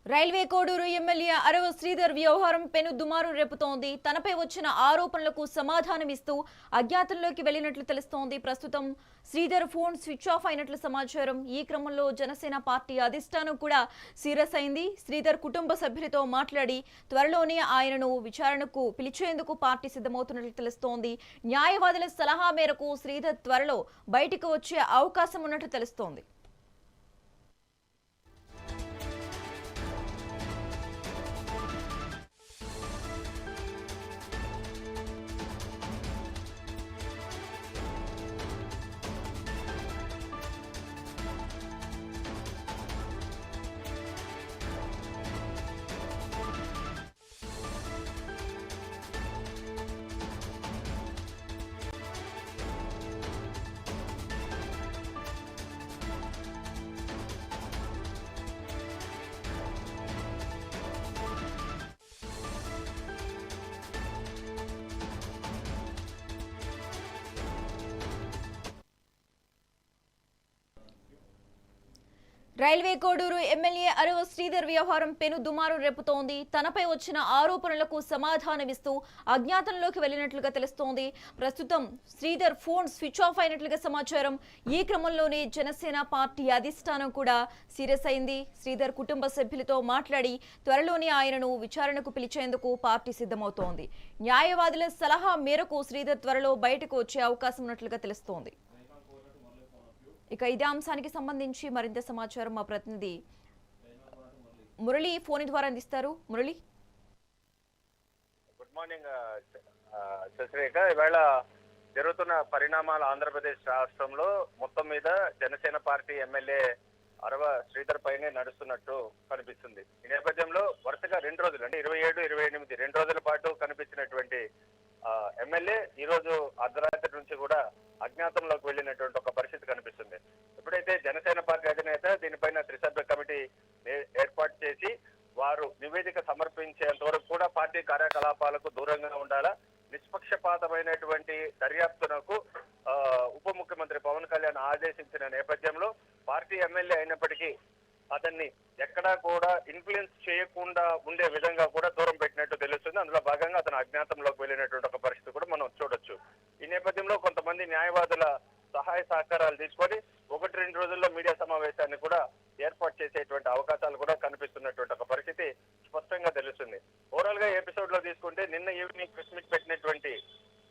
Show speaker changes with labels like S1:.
S1: Railway Koduru MLA Arava Sridhar వ్యవహారం పెను దుమారం రేపుతోంది. తనపై వచ్చిన ఆరోపణలకు సమాధానమిస్తూ అజ్ఞాతంలోకి వెళ్లినట్లు తెలుస్తోంది. ప్రస్తుతం శ్రీధర్ ఫోన్ స్విచ్ ఆఫ్ అయినట్లు సమాచారం. ఈ క్రమంలో జనసేన పార్టీ అధిష్టానం కూడా సీరియస్ అయింది. శ్రీధర్ కుటుంబ సభ్యులతో మాట్లాడి త్వరలోనే ఆయనను విచారణకు పిలిచేందుకు పార్టీ సిద్ధమవుతున్నట్లు తెలుస్తోంది. న్యాయవాదుల సలహా మేరకు శ్రీధర్ త్వరలో బయటకు వచ్చే అవకాశం ఉన్నట్లు తెలుస్తోంది. రైల్వే కోడూరు ఎమ్మెల్యే అరవ శ్రీధర్ వ్యవహారం పెను దుమారం రేపుతోంది. తనపై వచ్చిన ఆరోపణలకు సమాధానమిస్తూ అజ్ఞాతంలోకి వెళ్లినట్లుగా తెలుస్తోంది. ప్రస్తుతం శ్రీధర్ ఫోన్ స్విచ్ ఆఫ్ అయినట్లుగా సమాచారం. ఈ క్రమంలోనే జనసేన పార్టీ అధిష్టానం కూడా సీరియస్ అయింది. శ్రీధర్ కుటుంబ సభ్యులతో మాట్లాడి త్వరలోనే ఆయనను విచారణకు పిలిచేందుకు పార్టీ సిద్ధమవుతోంది. న్యాయవాదుల సలహా మేరకు శ్రీధర్ త్వరలో బయటకు వచ్చే అవకాశం ఉన్నట్లుగా తెలుస్తోంది. ఇక ఇదే అంశానికి సంబంధించి మరింత సమాచారం మా ప్రతినిధి మురళి ఫోన్ ద్వారా అందిస్తారు. Murali,
S2: good morning Sasirekha. ఇవాళ జరుగుతున్న పరిణామాలు ఆంధ్రప్రదేశ్ రాష్ట్రంలో మొత్తం మీద జనసేన పార్టీ ఎమ్మెల్యే అరవ శ్రీధర్ పైనే నడుస్తున్నట్టు కనిపిస్తుంది. ఈ నేపథ్యంలో వరుసగా 2 రోజులు అంటే 27, 28 2 రోజుల పాటు కనిపించినటువంటి ఎమ్మెల్యే ఈ రోజు అర్ధరాత్రి నుంచి కూడా అజ్ఞాతంలోకి వెళ్ళినటువంటి ఒక పరిస్థితి కనిపిస్తుంది. ఎప్పుడైతే జనసేన పార్టీ అధినేత దీనిపైన త్రిసభ్య కమిటీ ఏర్పాటు చేసి వారు నివేదిక సమర్పించేంత వరకు కూడా పార్టీ కార్యకలాపాలకు దూరంగా ఉండాలా, నిష్పక్షపాతమైనటువంటి దర్యాప్తునకు ఉప ముఖ్యమంత్రి పవన్ కళ్యాణ్ ఆదేశించిన నేపథ్యంలో పార్టీ ఎమ్మెల్యే అయినప్పటికీ అతన్ని ఎక్కడా కూడా ఇన్ఫ్లుయెన్స్ చేయకుండా ఉండే విధంగా కూడా దూరం పెట్టినట్టు తెలుస్తుంది. అందులో భాగంగా అతను అజ్ఞాతంలోకి వెళ్ళినటువంటి ఒక పరిస్థితి కూడా మనం చూడొచ్చు. ఈ నేపథ్యంలో కొంతమంది న్యాయవాదుల సహాయ సహకారాలు తీసుకొని 1-2 రోజుల్లో మీడియా సమావేశాన్ని కూడా ఏర్పాటు చేసేటువంటి అవకాశాలు